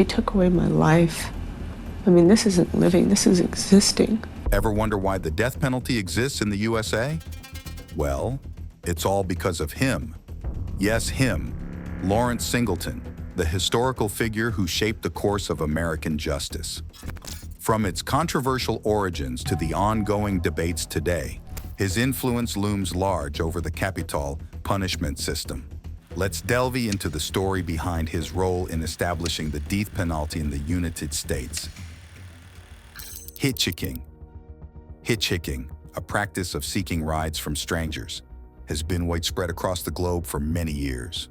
He took away my life. I mean, this isn't living, this is existing. Ever wonder why the death penalty exists in the USA? Well, it's all because of him. Yes, him, Lawrence Singleton, the historical figure who shaped the course of American justice. From its controversial origins to the ongoing debates today, his influence looms large over the capital punishment system. Let's delve into the story behind his role in establishing the death penalty in the United States. Hitchhiking. Hitchhiking, a practice of seeking rides from strangers, has been widespread across the globe for many years.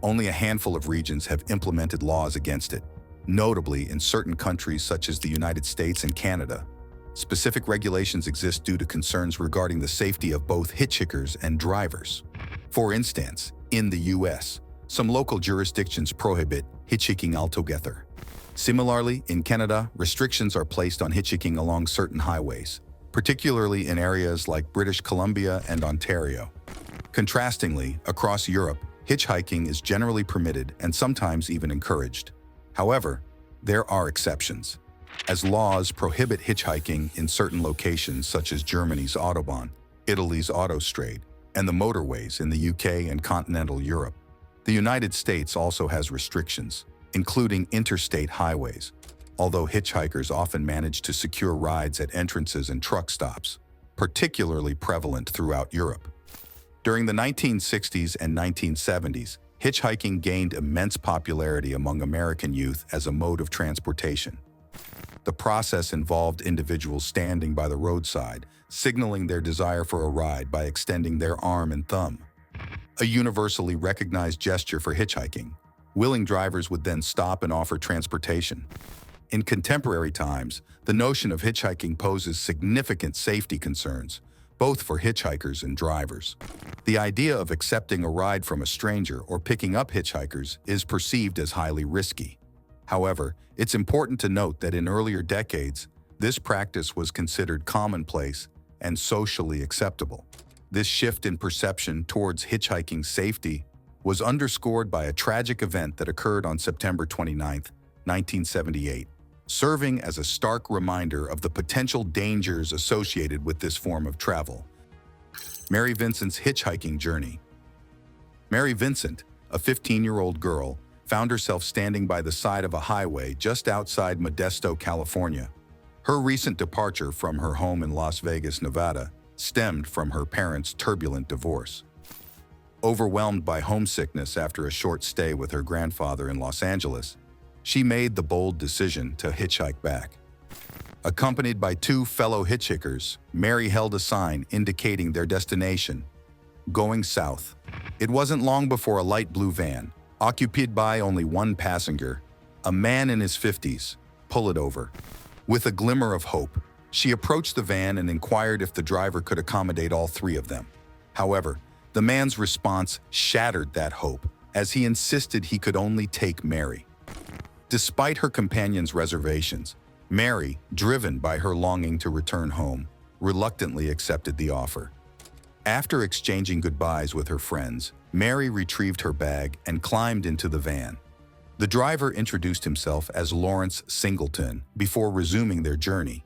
Only a handful of regions have implemented laws against it, notably in certain countries such as the United States and Canada. Specific regulations exist due to concerns regarding the safety of both hitchhikers and drivers. For instance, in the US, some local jurisdictions prohibit hitchhiking altogether. Similarly, in Canada, restrictions are placed on hitchhiking along certain highways, particularly in areas like British Columbia and Ontario. Contrastingly, across Europe, hitchhiking is generally permitted and sometimes even encouraged. However, there are exceptions, as laws prohibit hitchhiking in certain locations such as Germany's Autobahn, Italy's Autostrade, and the motorways in the UK and continental Europe. The United States also has restrictions, including interstate highways, although hitchhikers often manage to secure rides at entrances and truck stops, particularly prevalent throughout Europe. During the 1960s and 1970s, hitchhiking gained immense popularity among American youth as a mode of transportation. The process involved individuals standing by the roadside, signaling their desire for a ride by extending their arm and thumb. A universally recognized gesture for hitchhiking, willing drivers would then stop and offer transportation. In contemporary times, the notion of hitchhiking poses significant safety concerns, both for hitchhikers and drivers. The idea of accepting a ride from a stranger or picking up hitchhikers is perceived as highly risky. However, it's important to note that in earlier decades, this practice was considered commonplace and socially acceptable. This shift in perception towards hitchhiking safety was underscored by a tragic event that occurred on September 29, 1978, serving as a stark reminder of the potential dangers associated with this form of travel. Mary Vincent's hitchhiking journey. Mary Vincent, a 15-year-old girl, found herself standing by the side of a highway just outside Modesto, California. Her recent departure from her home in Las Vegas, Nevada, stemmed from her parents' turbulent divorce. Overwhelmed by homesickness after a short stay with her grandfather in Los Angeles, she made the bold decision to hitchhike back. Accompanied by two fellow hitchhikers, Mary held a sign indicating their destination, going south. It wasn't long before a light blue van, occupied by only one passenger, a man in his 50s, pulled it over. With a glimmer of hope, she approached the van and inquired if the driver could accommodate all three of them. However, the man's response shattered that hope, as he insisted he could only take Mary. Despite her companion's reservations, Mary, driven by her longing to return home, reluctantly accepted the offer. After exchanging goodbyes with her friends, Mary retrieved her bag and climbed into the van. The driver introduced himself as Lawrence Singleton before resuming their journey.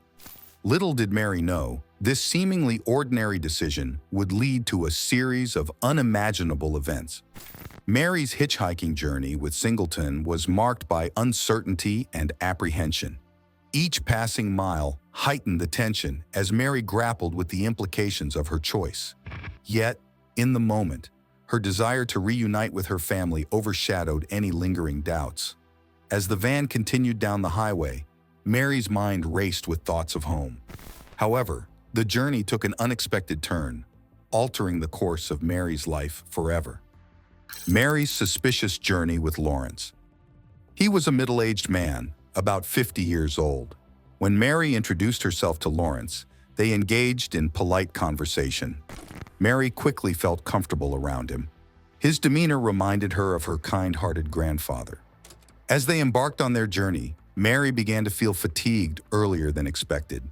Little did Mary know, this seemingly ordinary decision would lead to a series of unimaginable events. Mary's hitchhiking journey with Singleton was marked by uncertainty and apprehension. Each passing mile heightened the tension as Mary grappled with the implications of her choice. Yet, in the moment, her desire to reunite with her family overshadowed any lingering doubts. As the van continued down the highway, Mary's mind raced with thoughts of home. However, the journey took an unexpected turn, altering the course of Mary's life forever. Mary's suspicious journey with Lawrence. He was a middle-aged man, about 50 years old. When Mary introduced herself to Lawrence, they engaged in polite conversation. Mary quickly felt comfortable around him. His demeanor reminded her of her kind-hearted grandfather. As they embarked on their journey, Mary began to feel fatigued earlier than expected.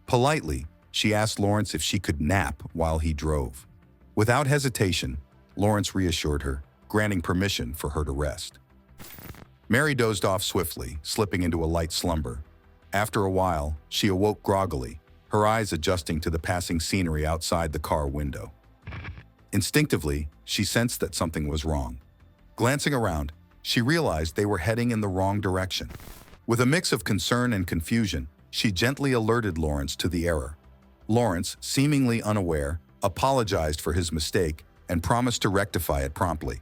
Politely, she asked Lawrence if she could nap while he drove. Without hesitation, Lawrence reassured her, granting permission for her to rest. Mary dozed off swiftly, slipping into a light slumber. After a while, she awoke groggily, her eyes adjusting to the passing scenery outside the car window. Instinctively, she sensed that something was wrong. Glancing around, she realized they were heading in the wrong direction. With a mix of concern and confusion, she gently alerted Lawrence to the error. Lawrence, seemingly unaware, apologized for his mistake and promised to rectify it promptly.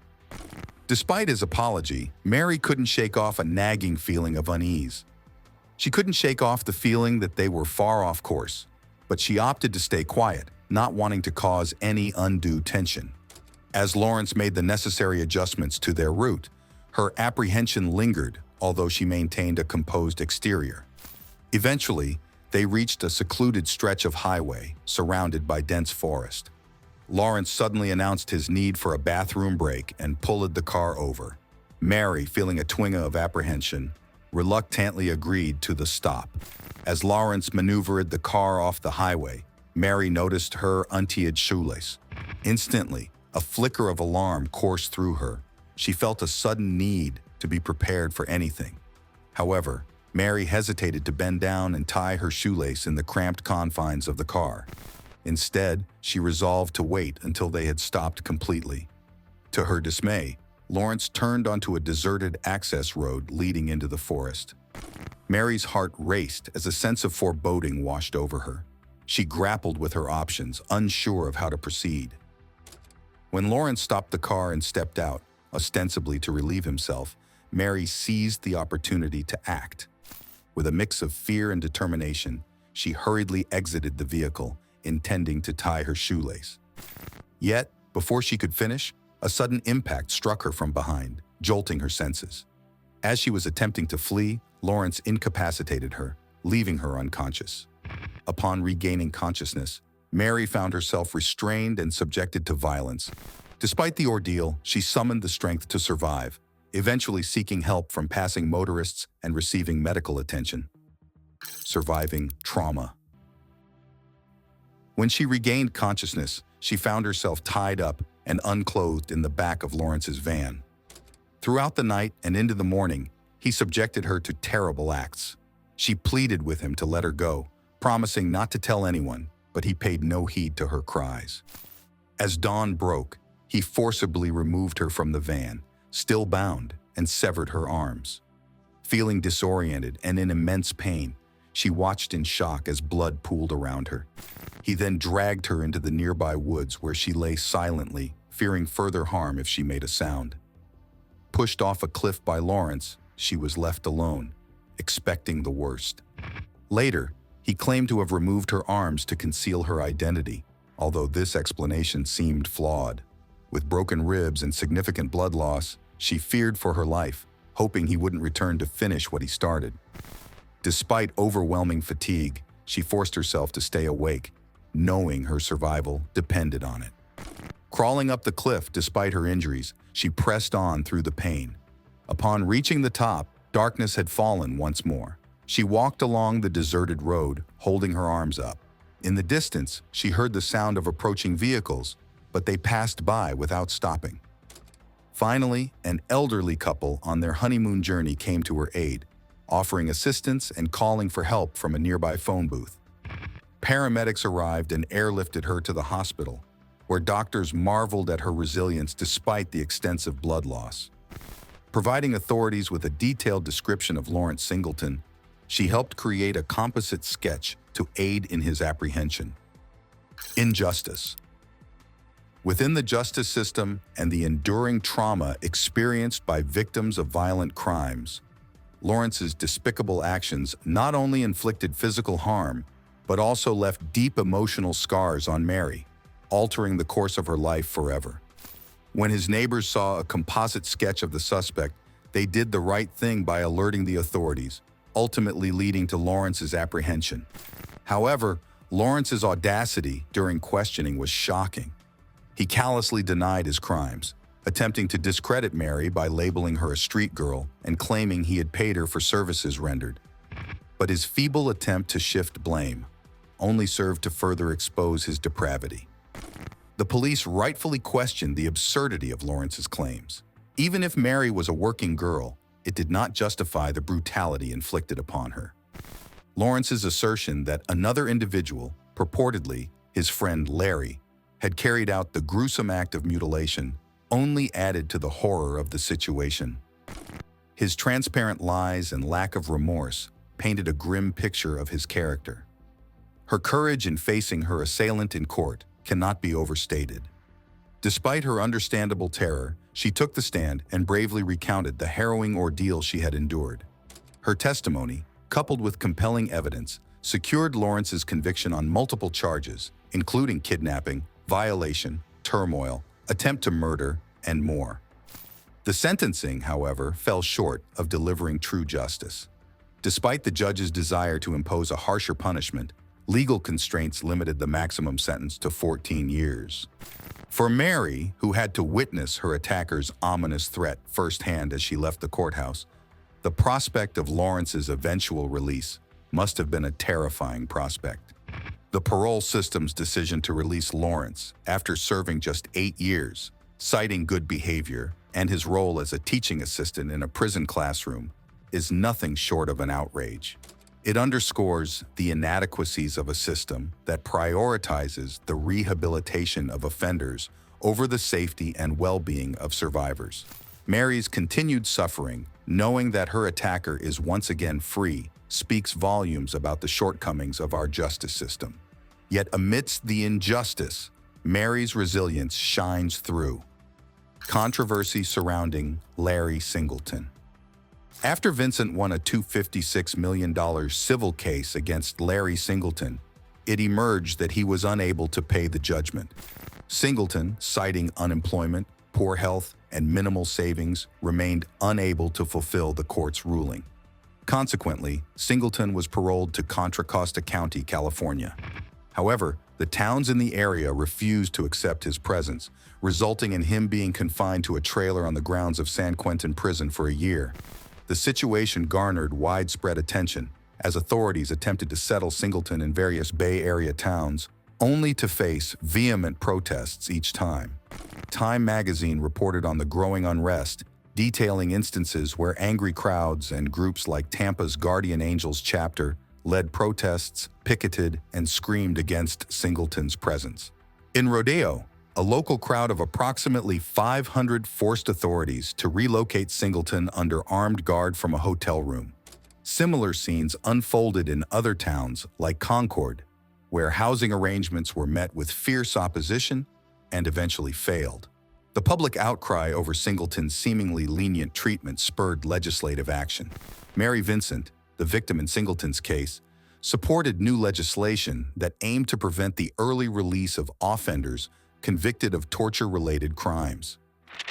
Despite his apology, Mary couldn't shake off a nagging feeling of unease. She couldn't shake off the feeling that they were far off course, but she opted to stay quiet, not wanting to cause any undue tension. As Lawrence made the necessary adjustments to their route, her apprehension lingered, although she maintained a composed exterior. Eventually, they reached a secluded stretch of highway surrounded by dense forest. Lawrence suddenly announced his need for a bathroom break and pulled the car over. Mary, feeling a twinge of apprehension, reluctantly agreed to the stop. As Lawrence maneuvered the car off the highway, Mary noticed her untied shoelace. Instantly, a flicker of alarm coursed through her. She felt a sudden need to be prepared for anything. However, Mary hesitated to bend down and tie her shoelace in the cramped confines of the car. Instead, she resolved to wait until they had stopped completely. To her dismay, Lawrence turned onto a deserted access road leading into the forest. Mary's heart raced as a sense of foreboding washed over her. She grappled with her options, unsure of how to proceed. When Lawrence stopped the car and stepped out, ostensibly to relieve himself, Mary seized the opportunity to act. With a mix of fear and determination, she hurriedly exited the vehicle, intending to tie her shoelace. Yet, before she could finish, a sudden impact struck her from behind, jolting her senses. As she was attempting to flee, Lawrence incapacitated her, leaving her unconscious. Upon regaining consciousness, Mary found herself restrained and subjected to violence. Despite the ordeal, she summoned the strength to survive, eventually seeking help from passing motorists and receiving medical attention. Surviving trauma. When she regained consciousness, she found herself tied up and unclothed in the back of Lawrence's van. Throughout the night and into the morning, he subjected her to terrible acts. She pleaded with him to let her go, promising not to tell anyone, but he paid no heed to her cries. As dawn broke, he forcibly removed her from the van, still bound, and severed her arms. Feeling disoriented and in immense pain, she watched in shock as blood pooled around her. He then dragged her into the nearby woods where she lay silently, fearing further harm if she made a sound. Pushed off a cliff by Lawrence, she was left alone, expecting the worst. Later, he claimed to have removed her arms to conceal her identity, although this explanation seemed flawed. With broken ribs and significant blood loss, she feared for her life, hoping he wouldn't return to finish what he started. Despite overwhelming fatigue, she forced herself to stay awake, knowing her survival depended on it. Crawling up the cliff despite her injuries, she pressed on through the pain. Upon reaching the top, darkness had fallen once more. She walked along the deserted road, holding her arms up. In the distance, she heard the sound of approaching vehicles, but they passed by without stopping. Finally, an elderly couple on their honeymoon journey came to her aid, offering assistance and calling for help from a nearby phone booth. Paramedics arrived and airlifted her to the hospital, where doctors marveled at her resilience despite the extensive blood loss. Providing authorities with a detailed description of Lawrence Singleton, she helped create a composite sketch to aid in his apprehension. Injustice. Within the justice system and the enduring trauma experienced by victims of violent crimes, Lawrence's despicable actions not only inflicted physical harm, but also left deep emotional scars on Mary, altering the course of her life forever. When his neighbors saw a composite sketch of the suspect, they did the right thing by alerting the authorities, ultimately leading to Lawrence's apprehension. However, Lawrence's audacity during questioning was shocking. He callously denied his crimes, attempting to discredit Mary by labeling her a street girl and claiming he had paid her for services rendered. But his feeble attempt to shift blame only served to further expose his depravity. The police rightfully questioned the absurdity of Lawrence's claims. Even if Mary was a working girl, it did not justify the brutality inflicted upon her. Lawrence's assertion that another individual, purportedly his friend Larry, had carried out the gruesome act of mutilation only added to the horror of the situation. His transparent lies and lack of remorse painted a grim picture of his character. Her courage in facing her assailant in court cannot be overstated. Despite her understandable terror, she took the stand and bravely recounted the harrowing ordeal she had endured. Her testimony, coupled with compelling evidence, secured Lawrence's conviction on multiple charges, including kidnapping, violation, turmoil, attempt to murder, and more. The sentencing, however, fell short of delivering true justice. Despite the judge's desire to impose a harsher punishment, legal constraints limited the maximum sentence to 14 years. For Mary, who had to witness her attacker's ominous threat firsthand as she left the courthouse, the prospect of Lawrence's eventual release must have been a terrifying prospect. The parole system's decision to release Lawrence after serving just 8 years, citing good behavior and his role as a teaching assistant in a prison classroom, is nothing short of an outrage. It underscores the inadequacies of a system that prioritizes the rehabilitation of offenders over the safety and well-being of survivors. Mary's continued suffering, knowing that her attacker is once again free, speaks volumes about the shortcomings of our justice system. Yet amidst the injustice, Mary's resilience shines through. Controversy surrounding Larry Singleton. After Vincent won a $256 million civil case against Larry Singleton, it emerged that he was unable to pay the judgment. Singleton, citing unemployment, poor health, and minimal savings, remained unable to fulfill the court's ruling. Consequently, Singleton was paroled to Contra Costa County, California. However, the towns in the area refused to accept his presence, resulting in him being confined to a trailer on the grounds of San Quentin Prison for a year. The situation garnered widespread attention as authorities attempted to settle Singleton in various Bay Area towns, only to face vehement protests each time. Time magazine reported on the growing unrest, detailing instances where angry crowds and groups like Tampa's Guardian Angels chapter led protests, picketed, and screamed against Singleton's presence. In Rodeo, a local crowd of approximately 500 forced authorities to relocate Singleton under armed guard from a hotel room. Similar scenes unfolded in other towns like Concord, where housing arrangements were met with fierce opposition and eventually failed. The public outcry over Singleton's seemingly lenient treatment spurred legislative action. Mary Vincent, the victim in Singleton's case, supported new legislation that aimed to prevent the early release of offenders convicted of torture-related crimes.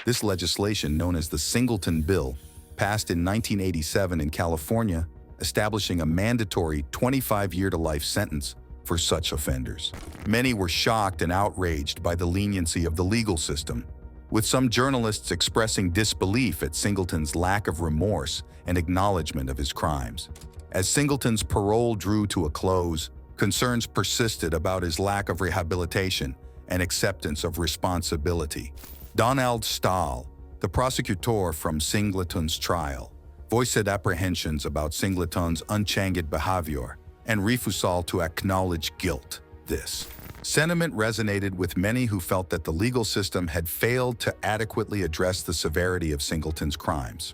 This legislation, known as the Singleton Bill, passed in 1987 in California, establishing a mandatory 25-year-to-life sentence for such offenders. Many were shocked and outraged by the leniency of the legal system, with some journalists expressing disbelief at Singleton's lack of remorse and acknowledgement of his crimes. As Singleton's parole drew to a close, concerns persisted about his lack of rehabilitation and acceptance of responsibility. Donald Stahl, the prosecutor from Singleton's trial, voiced apprehensions about Singleton's unchanged behavior and refusal to acknowledge guilt. This sentiment resonated with many who felt that the legal system had failed to adequately address the severity of Singleton's crimes.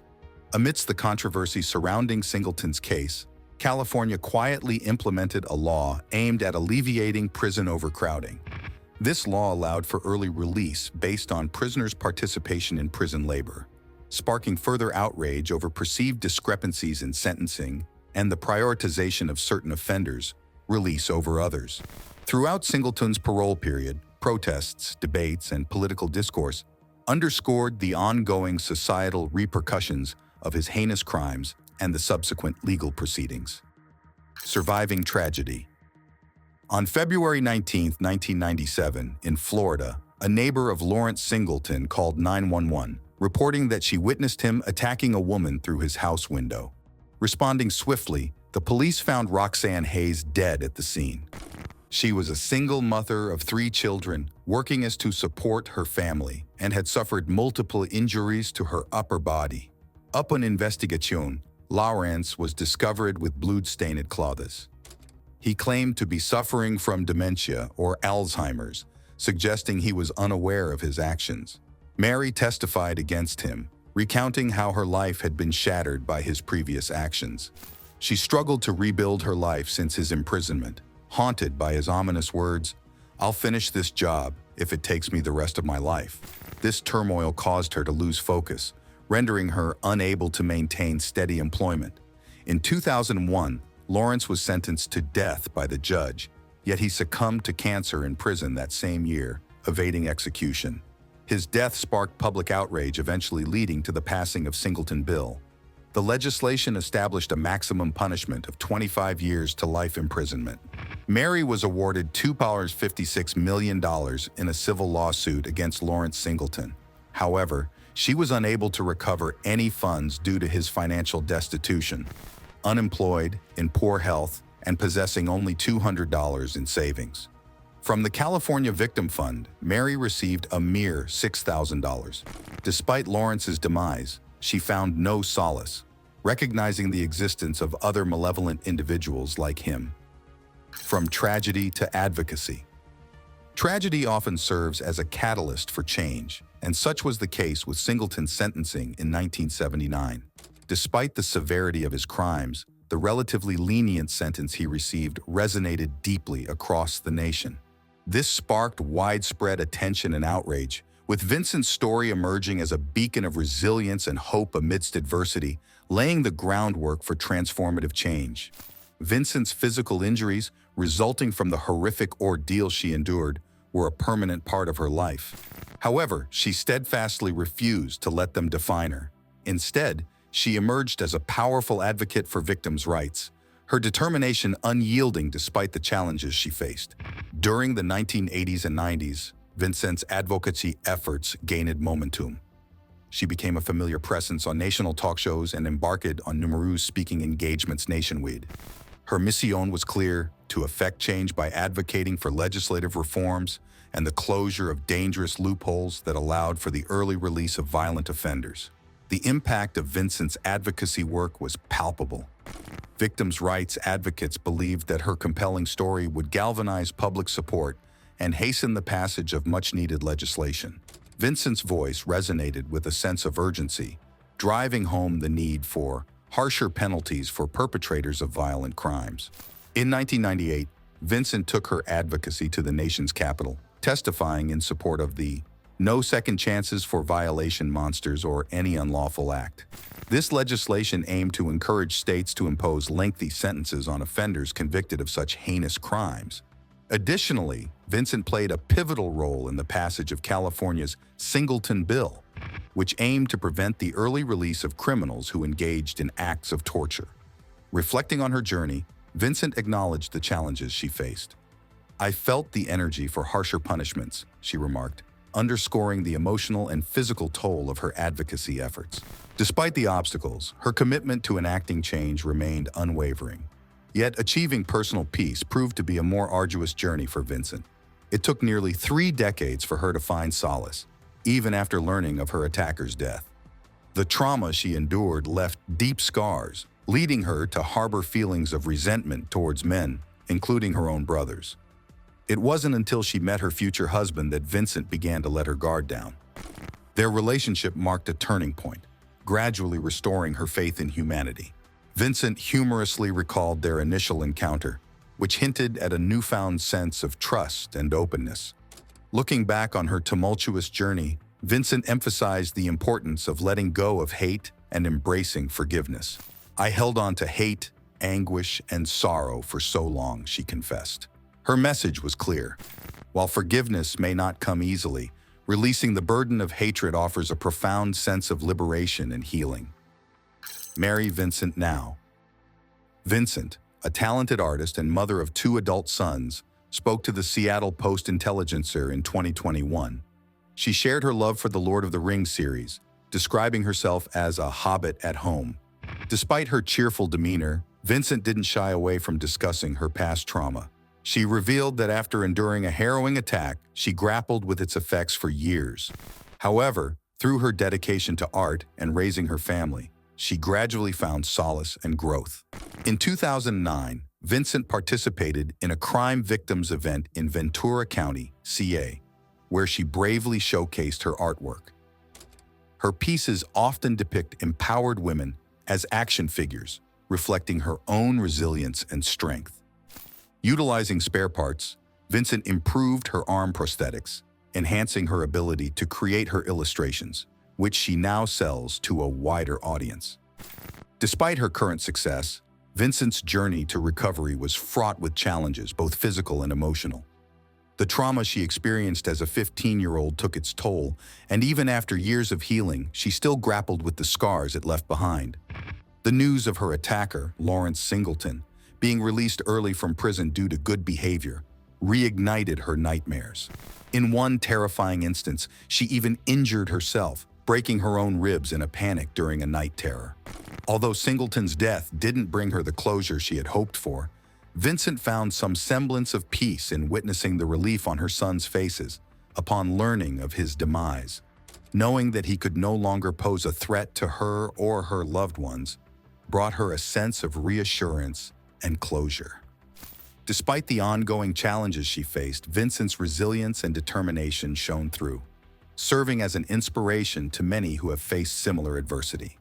Amidst the controversy surrounding Singleton's case, California quietly implemented a law aimed at alleviating prison overcrowding. This law allowed for early release based on prisoners' participation in prison labor, sparking further outrage over perceived discrepancies in sentencing and the prioritization of certain offenders' release over others. Throughout Singleton's parole period, protests, debates, and political discourse underscored the ongoing societal repercussions of his heinous crimes and the subsequent legal proceedings. Surviving tragedy. On February 19, 1997, in Florida, a neighbor of Lawrence Singleton called 911, reporting that she witnessed him attacking a woman through his house window. Responding swiftly, the police found Roxanne Hayes dead at the scene. She was a single mother of 3 children, working to support her family, and had suffered multiple injuries to her upper body. Upon investigation, Lawrence was discovered with blood-stained clothes. He claimed to be suffering from dementia or Alzheimer's, suggesting he was unaware of his actions. Mary testified against him, recounting how her life had been shattered by his previous actions. She struggled to rebuild her life since his imprisonment, haunted by his ominous words, "I'll finish this job if it takes me the rest of my life." This turmoil caused her to lose focus, rendering her unable to maintain steady employment. In 2001, Lawrence was sentenced to death by the judge, yet he succumbed to cancer in prison that same year, evading execution. His death sparked public outrage, eventually leading to the passing of Singleton Bill. The legislation established a maximum punishment of 25 years to life imprisonment. Mary was awarded $2.56 million in a civil lawsuit against Lawrence Singleton. However, she was unable to recover any funds due to his financial destitution, unemployed, in poor health, and possessing only $200 in savings. From the California Victim Fund, Mary received a mere $6,000. Despite Lawrence's demise, she found no solace, recognizing the existence of other malevolent individuals like him. From tragedy to advocacy. Tragedy often serves as a catalyst for change, and such was the case with Singleton's sentencing in 1979. Despite the severity of his crimes, the relatively lenient sentence he received resonated deeply across the nation. This sparked widespread attention and outrage, with Vincent's story emerging as a beacon of resilience and hope amidst adversity, laying the groundwork for transformative change. Vincent's physical injuries, resulting from the horrific ordeal she endured, were a permanent part of her life. However, she steadfastly refused to let them define her. Instead, she emerged as a powerful advocate for victims' rights, her determination unyielding despite the challenges she faced. During the 1980s and 90s, Vincent's advocacy efforts gained momentum. She became a familiar presence on national talk shows and embarked on numerous speaking engagements nationwide. Her mission was clear: to effect change by advocating for legislative reforms and the closure of dangerous loopholes that allowed for the early release of violent offenders. The impact of Vincent's advocacy work was palpable. Victims' rights advocates believed that her compelling story would galvanize public support and hasten the passage of much-needed legislation. Vincent's voice resonated with a sense of urgency, driving home the need for harsher penalties for perpetrators of violent crimes. In 1998, Vincent took her advocacy to the nation's capital, testifying in support of the "No Second Chances for Violation Monsters or Any Unlawful Act." This legislation aimed to encourage states to impose lengthy sentences on offenders convicted of such heinous crimes. Additionally, Vincent played a pivotal role in the passage of California's Singleton Bill, which aimed to prevent the early release of criminals who engaged in acts of torture. Reflecting on her journey, Vincent acknowledged the challenges she faced. "I felt the energy for harsher punishments," she remarked, underscoring the emotional and physical toll of her advocacy efforts. Despite the obstacles, her commitment to enacting change remained unwavering. Yet achieving personal peace proved to be a more arduous journey for Vincent. It took nearly 3 decades for her to find solace, even after learning of her attacker's death. The trauma she endured left deep scars, leading her to harbor feelings of resentment towards men, including her own brothers. It wasn't until she met her future husband that Vincent began to let her guard down. Their relationship marked a turning point, gradually restoring her faith in humanity. Vincent humorously recalled their initial encounter, which hinted at a newfound sense of trust and openness. Looking back on her tumultuous journey, Vincent emphasized the importance of letting go of hate and embracing forgiveness. "I held on to hate, anguish, and sorrow for so long," she confessed. Her message was clear. While forgiveness may not come easily, releasing the burden of hatred offers a profound sense of liberation and healing. Marry Vincent now. Vincent, a talented artist and mother of 2 adult sons, spoke to the Seattle Post-Intelligencer in 2021. She shared her love for the Lord of the Rings series, describing herself as a hobbit at home. Despite her cheerful demeanor, Vincent didn't shy away from discussing her past trauma. She revealed that after enduring a harrowing attack, she grappled with its effects for years. However, through her dedication to art and raising her family, she gradually found solace and growth. In 2009, Vincent participated in a crime victims event in Ventura County, CA, where she bravely showcased her artwork. Her pieces often depict empowered women as action figures, reflecting her own resilience and strength. Utilizing spare parts, Vincent improved her arm prosthetics, enhancing her ability to create her illustrations, which she now sells to a wider audience. Despite her current success, Vincent's journey to recovery was fraught with challenges, both physical and emotional. The trauma she experienced as a 15-year-old took its toll, and even after years of healing, she still grappled with the scars it left behind. The news of her attacker, Lawrence Singleton, being released early from prison due to good behavior, reignited her nightmares. In one terrifying instance, she even injured herself, breaking her own ribs in a panic during a night terror. Although Singleton's death didn't bring her the closure she had hoped for, Vincent found some semblance of peace in witnessing the relief on her son's faces upon learning of his demise. Knowing that he could no longer pose a threat to her or her loved ones brought her a sense of reassurance and closure. Despite the ongoing challenges she faced, Vincent's resilience and determination shone through, serving as an inspiration to many who have faced similar adversity.